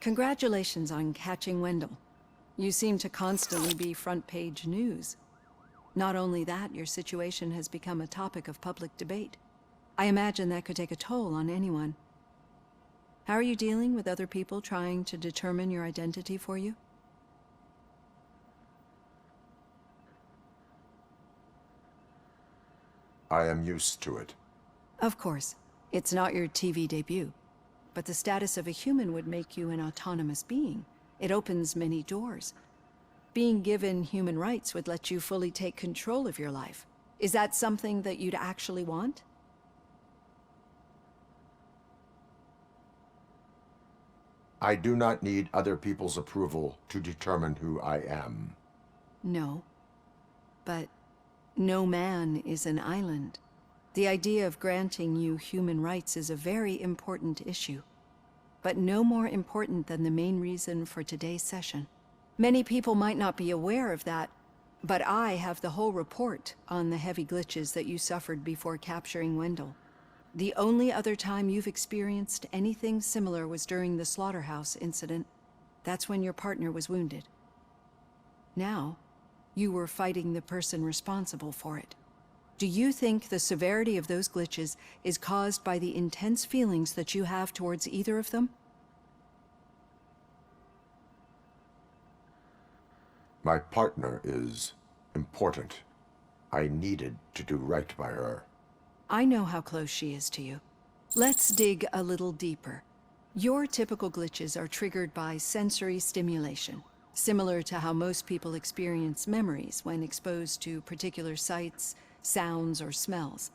Congratulations on catching Wendell. You seem to constantly be front-page news. Not only that, your situation has become a topic of public debate. I imagine that could take a toll on anyone. How are you dealing with other people trying to determine your identity for you? I am used to it. Of course. It's not your TV debut. But the status of a human would make you an autonomous being. It opens many doors. Being given human rights would let you fully take control of your life. Is that something that you'd actually want? I do not need other people's approval to determine who I am. No. But no man is an island. The idea of granting you human rights is a very important issue, but no more important than the main reason for today's session. Many people might not be aware of that, but I have the whole report on the heavy glitches that you suffered before capturing Wendell. The only other time you've experienced anything similar was during the slaughterhouse incident. That's when your partner was wounded. Now, you were fighting the person responsible for it. Do you think the severity of those glitches is caused by the intense feelings that you have towards either of them? My partner is important. I needed to do right by her. I know how close she is to you. Let's dig a little deeper. Your typical glitches are triggered by sensory stimulation, similar to how most people experience memories when exposed to particular sights, sounds, or smells.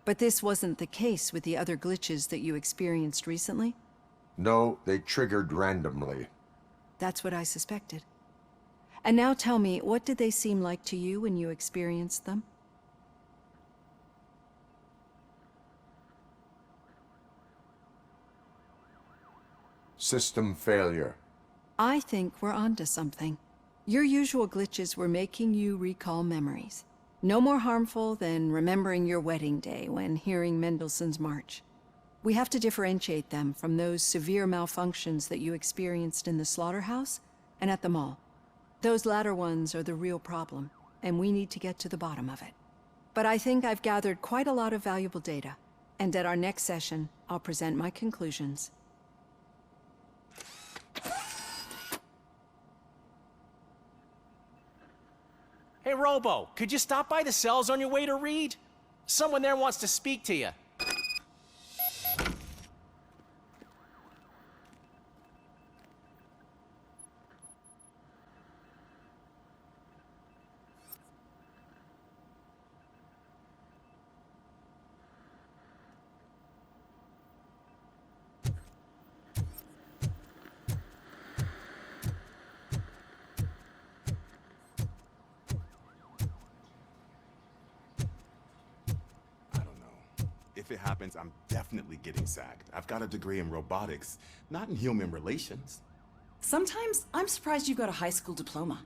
But this wasn't the case with the other glitches that you experienced recently? No, they triggered randomly. That's what I suspected. And now tell me, what did they seem like to you when you experienced them? System failure. I think we're onto something. Your usual glitches were making you recall memories. No more harmful than remembering your wedding day when hearing Mendelssohn's March. We have to differentiate them from those severe malfunctions that you experienced in the slaughterhouse and at the mall. Those latter ones are the real problem, and we need to get to the bottom of it. But I think I've gathered quite a lot of valuable data, and at our next session, I'll present my conclusions. Hey, Robo, could you stop by the cells on your way to Reed? Someone there wants to speak to you. If it happens, I'm definitely getting sacked. I've got a degree in robotics, not in human relations. Sometimes I'm surprised you got a high school diploma.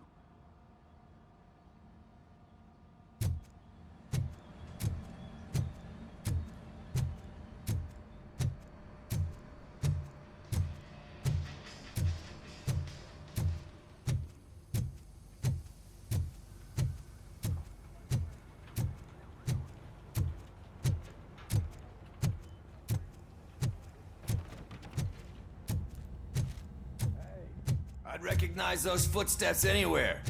I'd recognize those footsteps anywhere.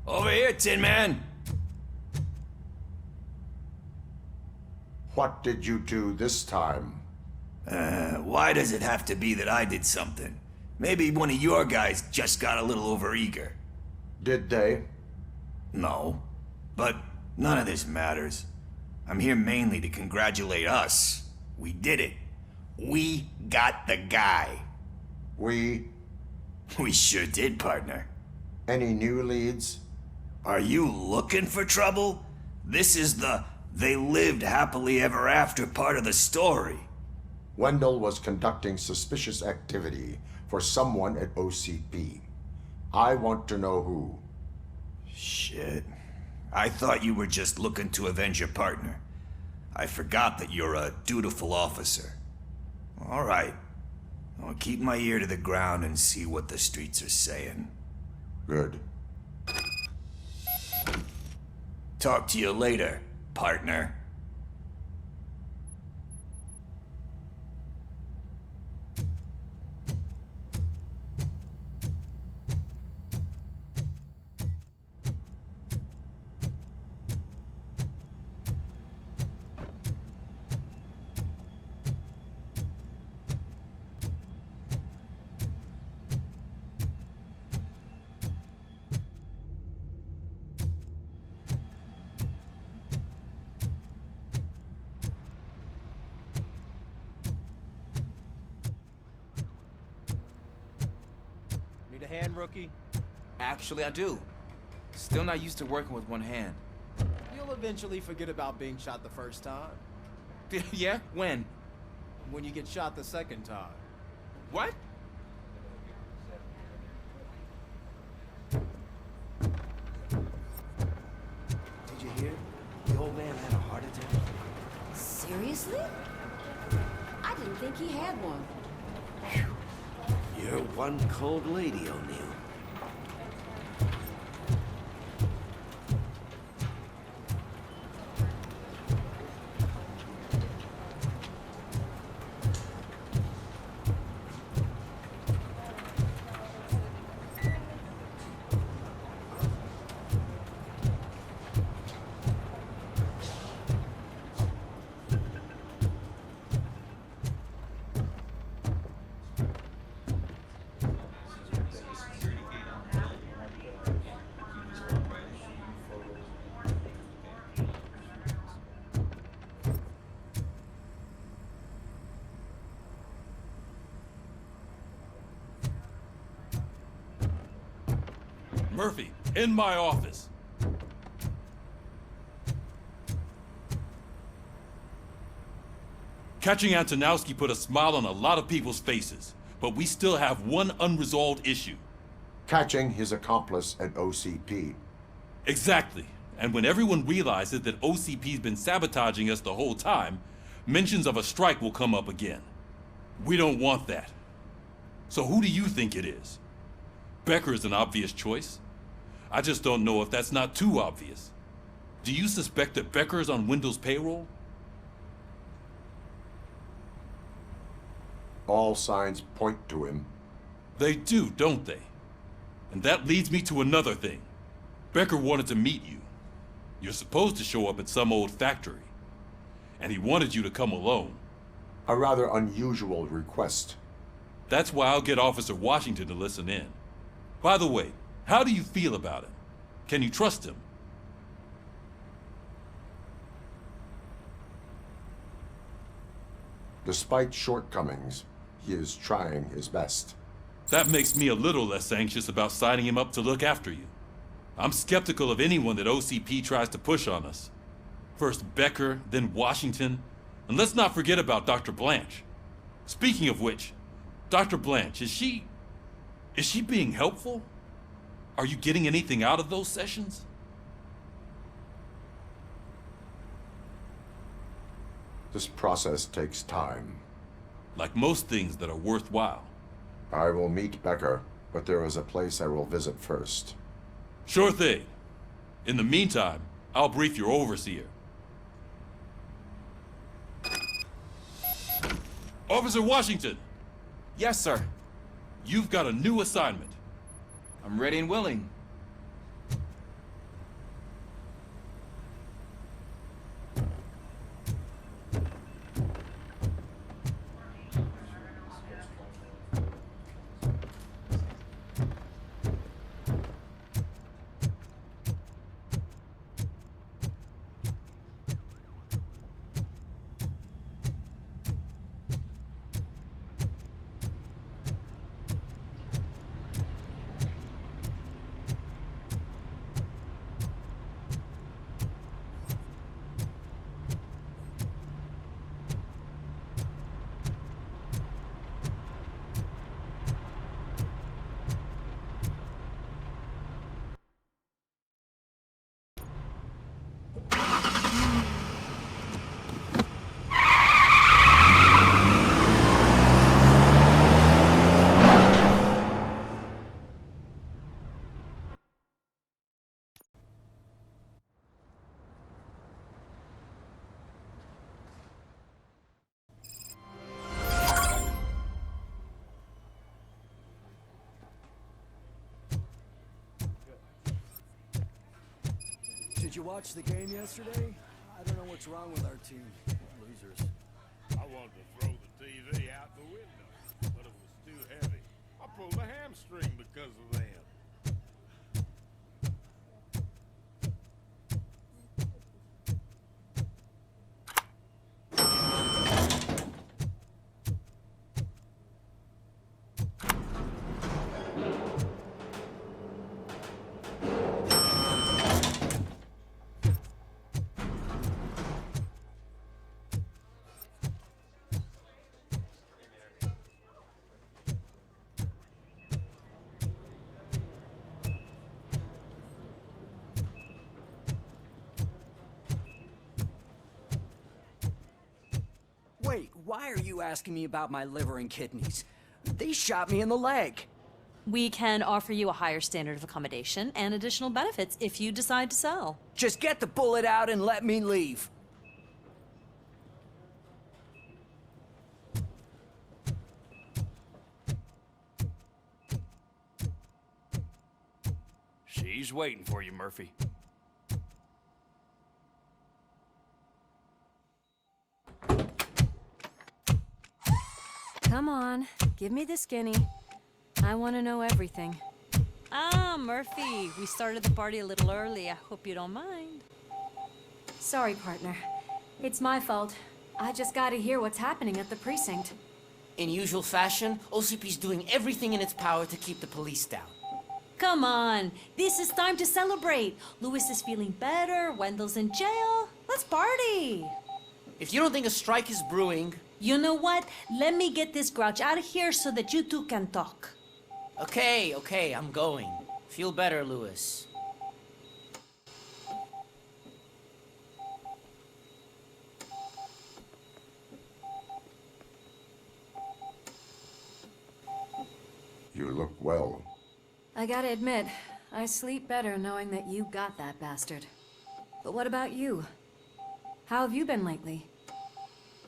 Over here, Tin Man! What did you do this time? Why does it have to be that I did something? Maybe one of your guys just got a little overeager. Did they? No. But none of this matters. I'm here mainly to congratulate us. We did it. We got the guy. We sure did, partner. Any new leads? Are you looking for trouble? This is the "they lived happily ever after" part of the story. Wendell was conducting suspicious activity for someone at OCP. I want to know who. Shit. I thought you were just looking to avenge your partner. I forgot that you're a dutiful officer. All right. I'll keep my ear to the ground and see what the streets are saying. Good. Talk to you later, partner. Need a hand, rookie? Actually, I do. Still not used to working with one hand. You'll eventually forget about being shot the first time. Yeah? When? When you get shot the second time. What? Did you hear? The old man had a heart attack. Seriously? I didn't think he had one. You're one cold lady, O'Neill. Murphy, in my office. Catching Antonowski put a smile on a lot of people's faces, but we still have one unresolved issue. Catching his accomplice at OCP. Exactly. And when everyone realizes that OCP's been sabotaging us the whole time, mentions of a strike will come up again. We don't want that. So who do you think it is? Becker is an obvious choice. I just don't know if that's not too obvious. Do you suspect that Becker is on Wendell's payroll? All signs point to him. They do, don't they? And that leads me to another thing. Becker wanted to meet you. You're supposed to show up at some old factory. And he wanted you to come alone. A rather unusual request. That's why I'll get Officer Washington to listen in. By the way, how do you feel about him? Can you trust him? Despite shortcomings, he is trying his best. That makes me a little less anxious about signing him up to look after you. I'm skeptical of anyone that OCP tries to push on us. First Becker, then Washington, and let's not forget about Dr. Blanche. Speaking of which, Dr. Blanche, is she being helpful? Are you getting anything out of those sessions? This process takes time. Like most things that are worthwhile. I will meet Becker, but there is a place I will visit first. Sure thing. In the meantime, I'll brief your overseer. Officer Washington! Yes, sir. You've got a new assignment. I'm ready and willing. you watch the game yesterday? I don't know what's wrong with our team. Losers. I wanted to throw the TV out the window, but it was too heavy. I pulled a hamstring because of them. Wait, why are you asking me about my liver and kidneys? They shot me in the leg. We can offer you a higher standard of accommodation and additional benefits if you decide to sell. Just get the bullet out and let me leave. She's waiting for you, Murphy. Come on, give me the skinny. I want to know everything. Ah, Murphy, we started the party a little early. I hope you don't mind. Sorry, partner. It's my fault. I just gotta hear what's happening at the precinct. In usual fashion, OCP's doing everything in its power to keep the police down. Come on, this is time to celebrate. Louis is feeling better, Wendell's in jail. Let's party. If you don't think a strike is brewing... You know what? Let me get this grouch out of here so that you two can talk. Okay, I'm going. Feel better, Louis. You look well. I gotta admit, I sleep better knowing that you got that bastard. But what about you? How have you been lately?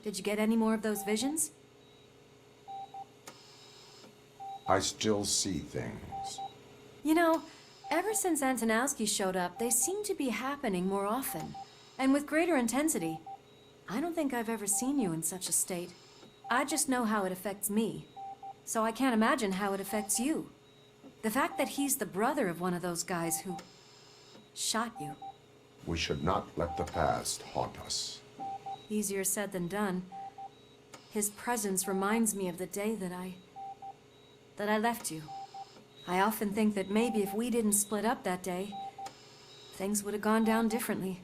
Did you get any more of those visions? I still see things. You know, ever since Antonowski showed up, they seem to be happening more often, and with greater intensity. I don't think I've ever seen you in such a state. I just know how it affects me, so I can't imagine how it affects you. The fact that he's the brother of one of those guys who shot you. We should not let the past haunt us. Easier said than done. His presence reminds me of the day that I left you. I often think that maybe if we didn't split up that day, things would have gone down differently.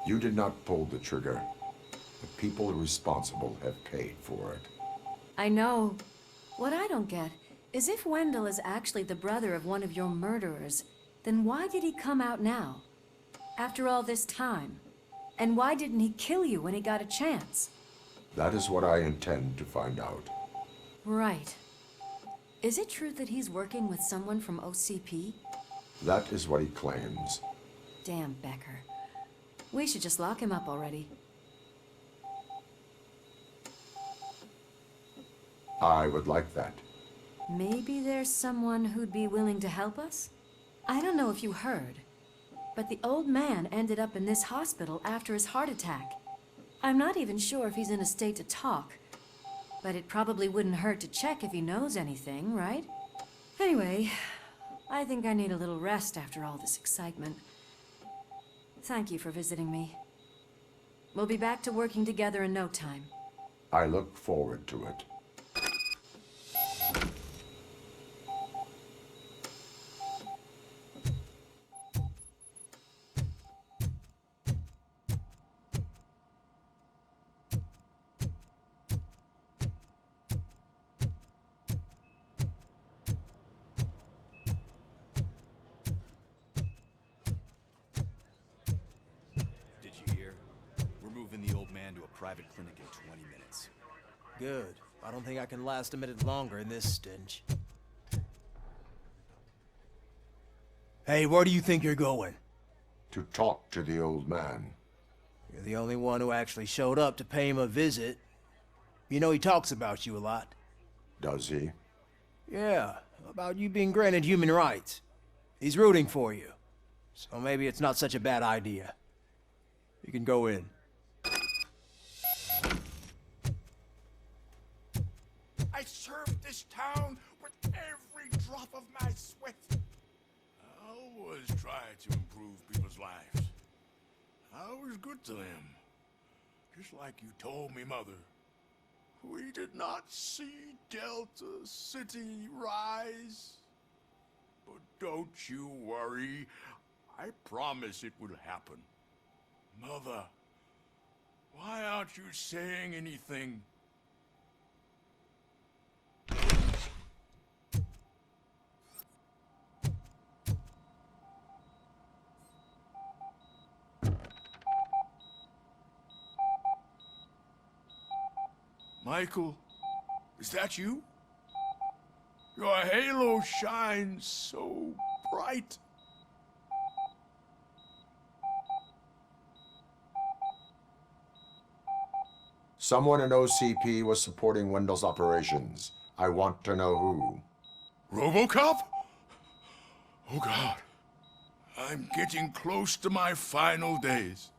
You did not pull the trigger. The people responsible have paid for it. I know. What I don't get is if Wendell is actually the brother of one of your murderers, then why did he come out now? After all this time? And why didn't he kill you when he got a chance? That is what I intend to find out. Right. Is it true that he's working with someone from OCP? That is what he claims. Damn Becker. We should just lock him up already. I would like that. Maybe there's someone who'd be willing to help us? I don't know if you heard, but the old man ended up in this hospital after his heart attack. I'm not even sure if he's in a state to talk, but it probably wouldn't hurt to check if he knows anything, right? Anyway, I think I need a little rest after all this excitement. Thank you for visiting me. We'll be back to working together in no time. I look forward to it. Did you hear? We're moving the old man to a private clinic in 20 minutes. Good. I don't think I can last a minute longer in this stench. Hey, where do you think you're going? To talk to the old man. You're the only one who actually showed up to pay him a visit. You know he talks about you a lot. Does he? Yeah, about you being granted human rights. He's rooting for you. So maybe it's not such a bad idea. You can go in. I served this town with every drop of my sweat. I always try to improve people's lives. I was good to them. Just like you told me, Mother. We did not see Delta City rise. But don't you worry. I promise it will happen. Mother, why aren't you saying anything? Michael, is that you? Your halo shines so bright. Someone in OCP was supporting Wendell's operations. I want to know who. Robocop? Oh God. I'm getting close to my final days.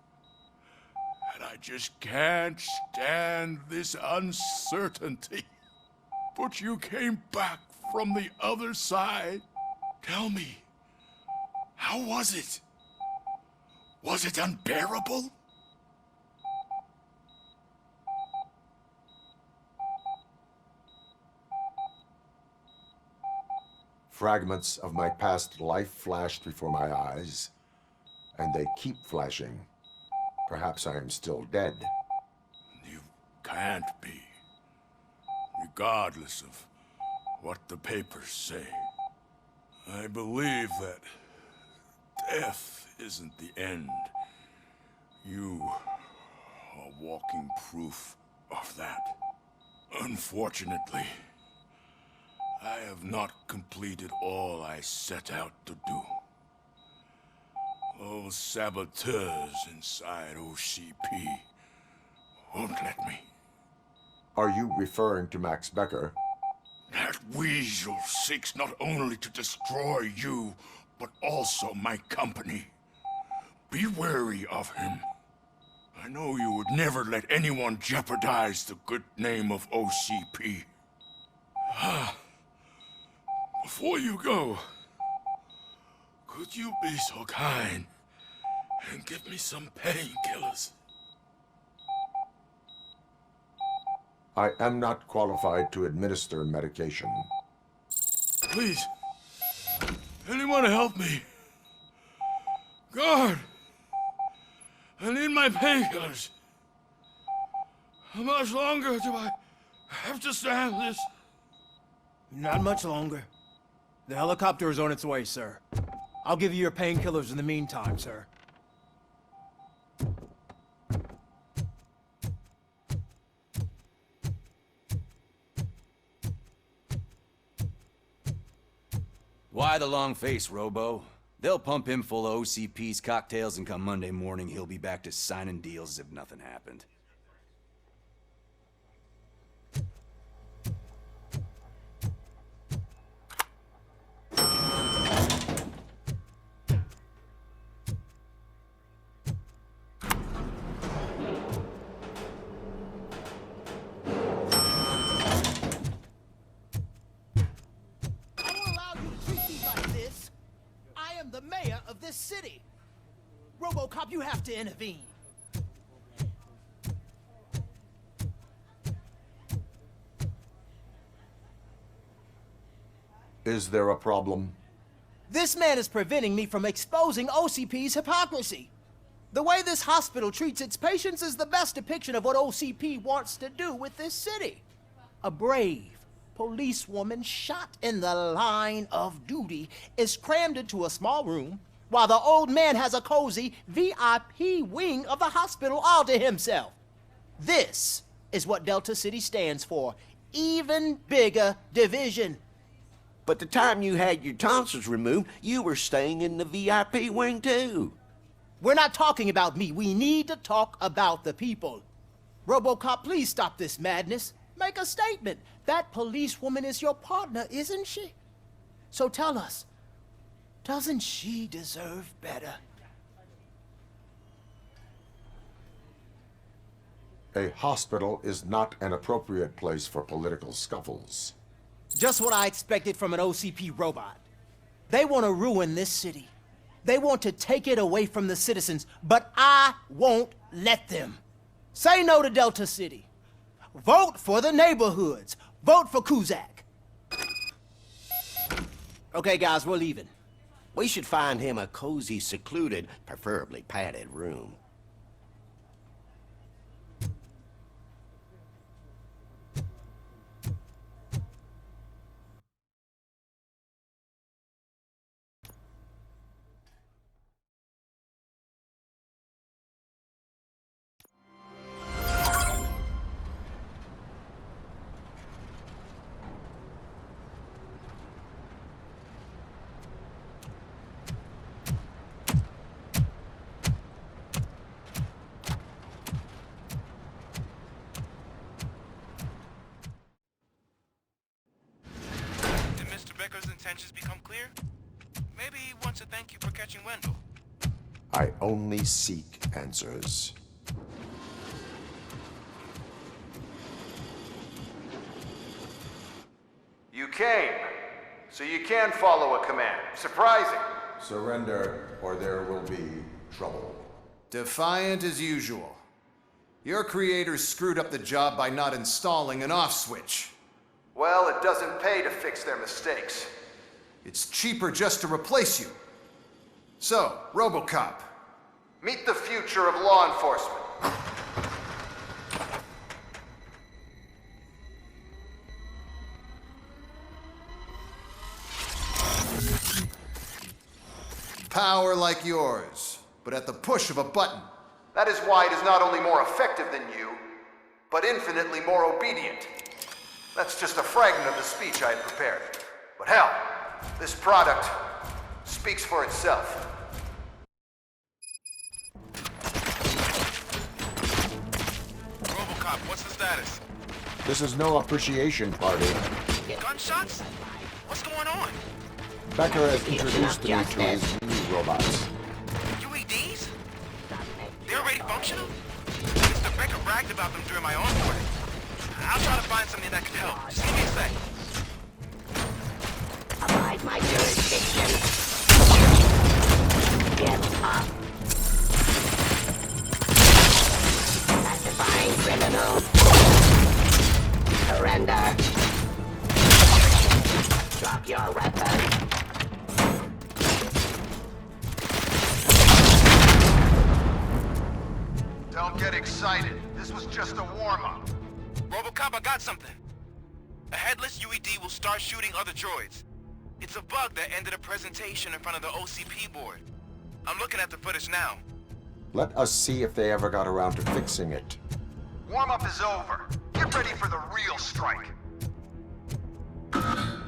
And I just can't stand this uncertainty. But you came back from the other side. Tell me, how was it? Was it unbearable? Fragments of my past life flashed before my eyes, and they keep flashing. Perhaps I am still dead. You can't be. Regardless of what the papers say. I believe that death isn't the end. You are walking proof of that. Unfortunately, I have not completed all I set out to do. Those saboteurs inside OCP won't let me. Are you referring to Max Becker? That weasel seeks not only to destroy you, but also my company. Be wary of him. I know you would never let anyone jeopardize the good name of OCP. Before you go, could you be so kind and give me some painkillers? I am not qualified to administer medication. Please, anyone help me? Guard! I need my painkillers. How much longer do I have to stand this? Not much longer. The helicopter is on its way, sir. I'll give you your painkillers in the meantime, sir. Why the long face, Robo? They'll pump him full of OCP's cocktails, and come Monday morning, he'll be back to signing deals as if nothing happened. The mayor of this city. Robocop, you have to intervene. Is there a problem? This man is preventing me from exposing OCP's hypocrisy. The way this hospital treats its patients is the best depiction of what OCP wants to do with this city. A brave policewoman shot in the line of duty is crammed into a small room, while the old man has a cozy VIP wing of the hospital all to himself. This is what Delta City stands for. Even bigger division. But the time you had your tonsils removed, you were staying in the VIP wing too. We're not talking about me. We need to talk about the people. Robocop, please stop this madness. Make a statement. That policewoman is your partner, isn't she? So tell us, doesn't she deserve better? A hospital is not an appropriate place for political scuffles. Just what I expected from an OCP robot. They want to ruin this city. They want to take it away from the citizens, but I won't let them. Say no to Delta City. Vote for the neighborhoods. Vote for Kuzak. Okay, guys, we're leaving. We should find him a cozy, secluded, preferably padded room. Intentions become clear? Maybe he wants to thank you for catching Wendell. I only seek answers. You came, so you can follow a command. Surprising. Surrender, or there will be trouble. Defiant as usual. Your creators screwed up the job by not installing an off switch. Well, it doesn't pay to fix their mistakes. It's cheaper just to replace you. So, Robocop. Meet the future of law enforcement. Power like yours, but at the push of a button. That is why it is not only more effective than you, but infinitely more obedient. That's just a fragment of the speech I had prepared. But hell, this product speaks for itself. Robocop, what's the status? This is no appreciation party. Gunshots? What's going on? Becker has introduced me to his new robots. UEDs? They're already functional? Mr. Becker bragged about them during my onboarding. I'll try to find something that could help. Just give me a sec. Abide my jurisdiction. Get up. Pacifying criminal. Surrender. Drop your weapon. Don't get excited. This was just a warm-up. Robocop, I got something. A headless UED will start shooting other droids. It's a bug that ended a presentation in front of the OCP board. I'm looking at the footage now. Let us see if they ever got around to fixing it. Warm-up is over. Get ready for the real strike. I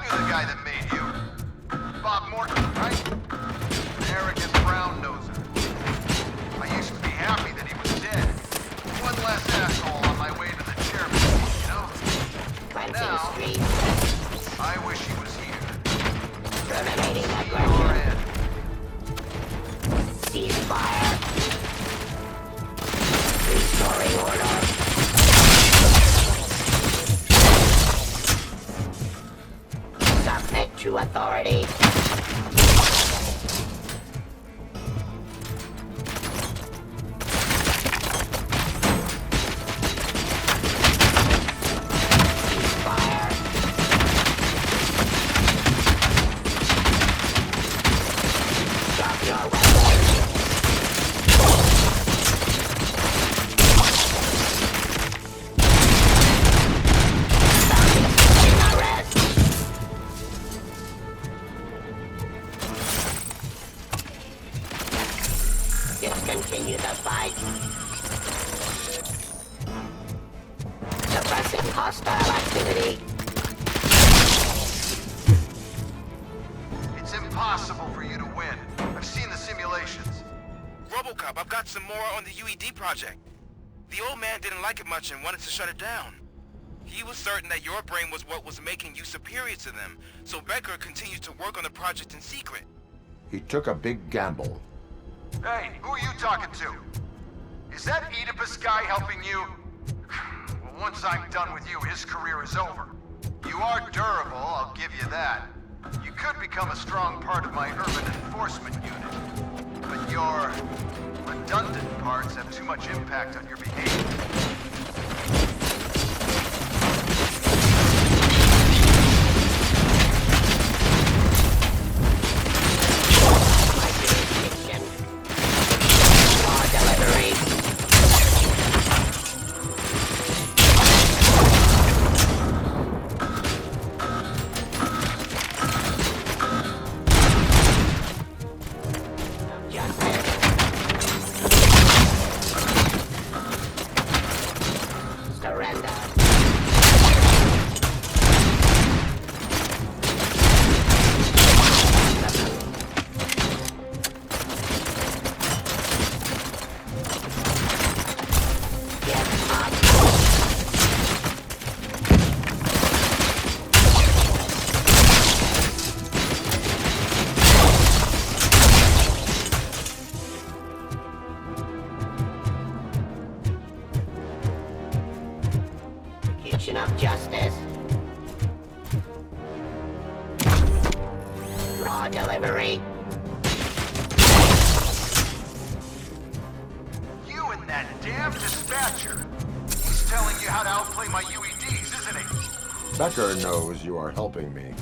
knew the guy that made you. Bob Morton, right? Arrogant brown noser. I used to be happy that he was dead. One less asshole on my way to the chairman, you know? Now, I wish he was here. Terminating aggression. Ceasefire. Restoring order. Submit to authority. Discontinue the fight. Suppressing hostile activity. It's impossible for you to win. I've seen the simulations. Robocop, I've got some more on the UED project. The old man didn't like it much and wanted to shut it down. He was certain that your brain was what was making you superior to them, so Becker continued to work on the project in secret. He took a big gamble. Hey, who are you talking to? Is that Oedipus guy helping you? Well, once I'm done with you, his career is over. You are durable, I'll give you that. You could become a strong part of my urban enforcement unit. But your redundant parts have too much impact on your behavior. Of justice. Raw delivery. You and that damn dispatcher. He's telling you how to outplay my UEDs, isn't he? Becker knows you are helping me.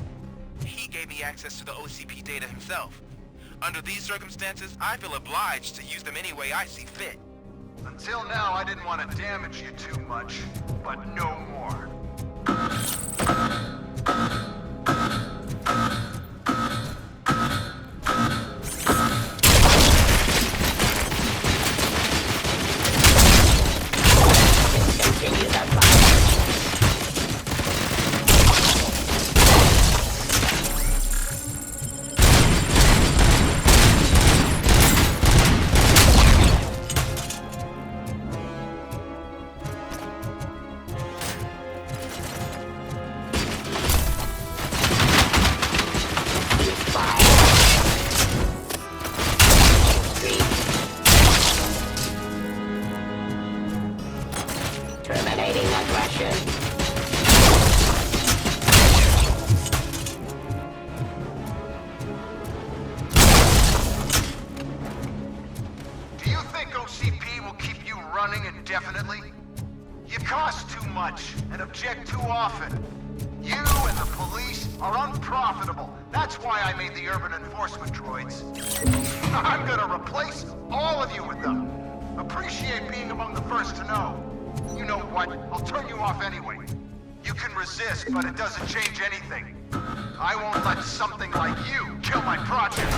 He gave me access to the OCP data himself. Under these circumstances, I feel obliged to use them any way I see fit. Until now, I didn't want to damage you too much, but no more. Continue the fight. Terminating aggression. Do you think OCP will keep you running indefinitely? You cost too much and object too often. You and the police are unprofitable. That's why I made the urban enforcement droids. I'm gonna replace all of you with them. Appreciate being among the first to know. You know what? I'll turn you off anyway. You can resist, but it doesn't change anything. I won't let something like you kill my project.